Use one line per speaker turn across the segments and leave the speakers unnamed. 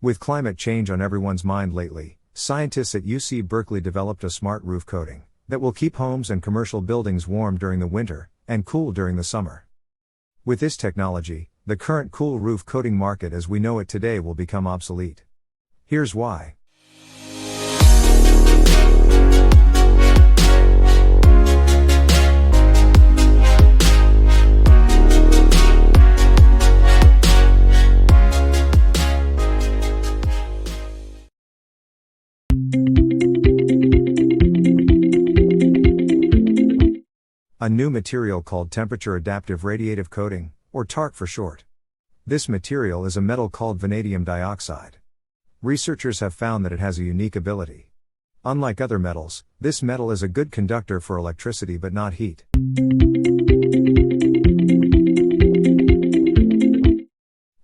With climate change on everyone's mind lately, scientists at UC Berkeley developed a smart roof coating that will keep homes and commercial buildings warm during the winter and cool during the summer. With this technology, the current cool roof coating market as we know it today will become obsolete. Here's why. A new material called temperature adaptive radiative coating, or TARC for short. This material is a metal called vanadium dioxide. Researchers have found that it has a unique ability. Unlike other metals, this metal is a good conductor for electricity but not heat.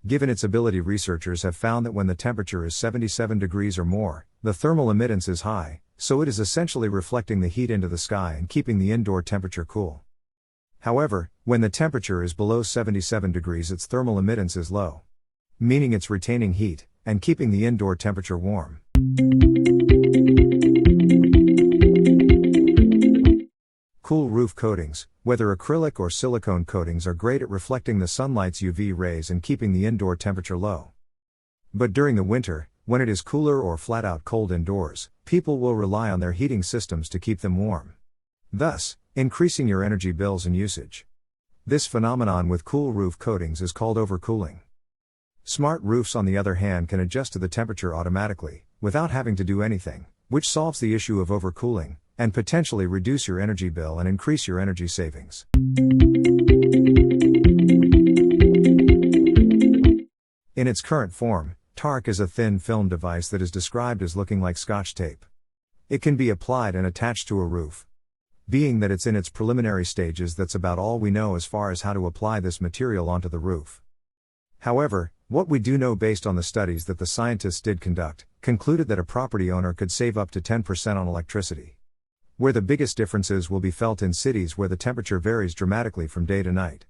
Given its ability, researchers have found that when the temperature is 77 degrees or more, the thermal emittance is high, so it is essentially reflecting the heat into the sky and keeping the indoor temperature cool. However, when the temperature is below 77 degrees, its thermal emittance is low, meaning it's retaining heat and keeping the indoor temperature warm. Cool roof coatings, whether acrylic or silicone coatings, are great at reflecting the sunlight's UV rays and keeping the indoor temperature low. But during the winter, when it is cooler or flat out cold indoors, people will rely on their heating systems to keep them warm, thus increasing your energy bills and usage. This phenomenon with cool roof coatings is called overcooling. Smart roofs, on the other hand, can adjust to the temperature automatically, without having to do anything, which solves the issue of overcooling, and potentially reduce your energy bill and increase your energy savings. In its current form, TARC is a thin film device that is described as looking like Scotch tape. It can be applied and attached to a roof. Being that it's in its preliminary stages, that's about all we know as far as how to apply this material onto the roof. However, what we do know based on the studies that the scientists did conduct, concluded that a property owner could save up to 10% on electricity. Where the biggest differences will be felt in cities where the temperature varies dramatically from day to night.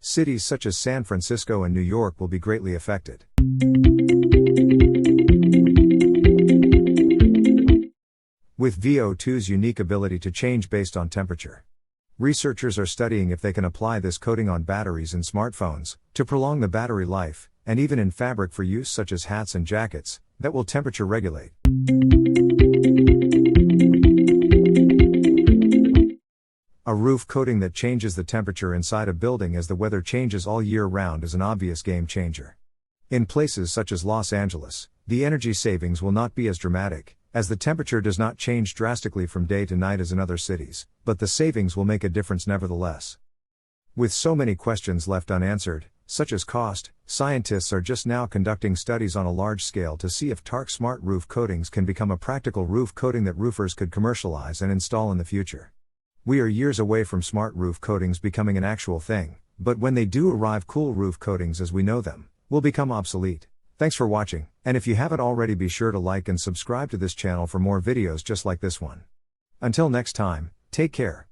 Cities such as San Francisco and New York will be greatly affected. With VO2's unique ability to change based on temperature, researchers are studying if they can apply this coating on batteries in smartphones, to prolong the battery life, and even in fabric for use such as hats and jackets, that will temperature regulate. A roof coating that changes the temperature inside a building as the weather changes all year round is an obvious game changer. In places such as Los Angeles, the energy savings will not be as dramatic, as the temperature does not change drastically from day to night as in other cities, but the savings will make a difference nevertheless. With so many questions left unanswered, such as cost, scientists are just now conducting studies on a large scale to see if TARC smart roof coatings can become a practical roof coating that roofers could commercialize and install in the future. We are years away from smart roof coatings becoming an actual thing, but when they do arrive, cool roof coatings as we know them will become obsolete. Thanks for watching, and if you haven't already, be sure to like and subscribe to this channel for more videos just like this one. Until next time, take care.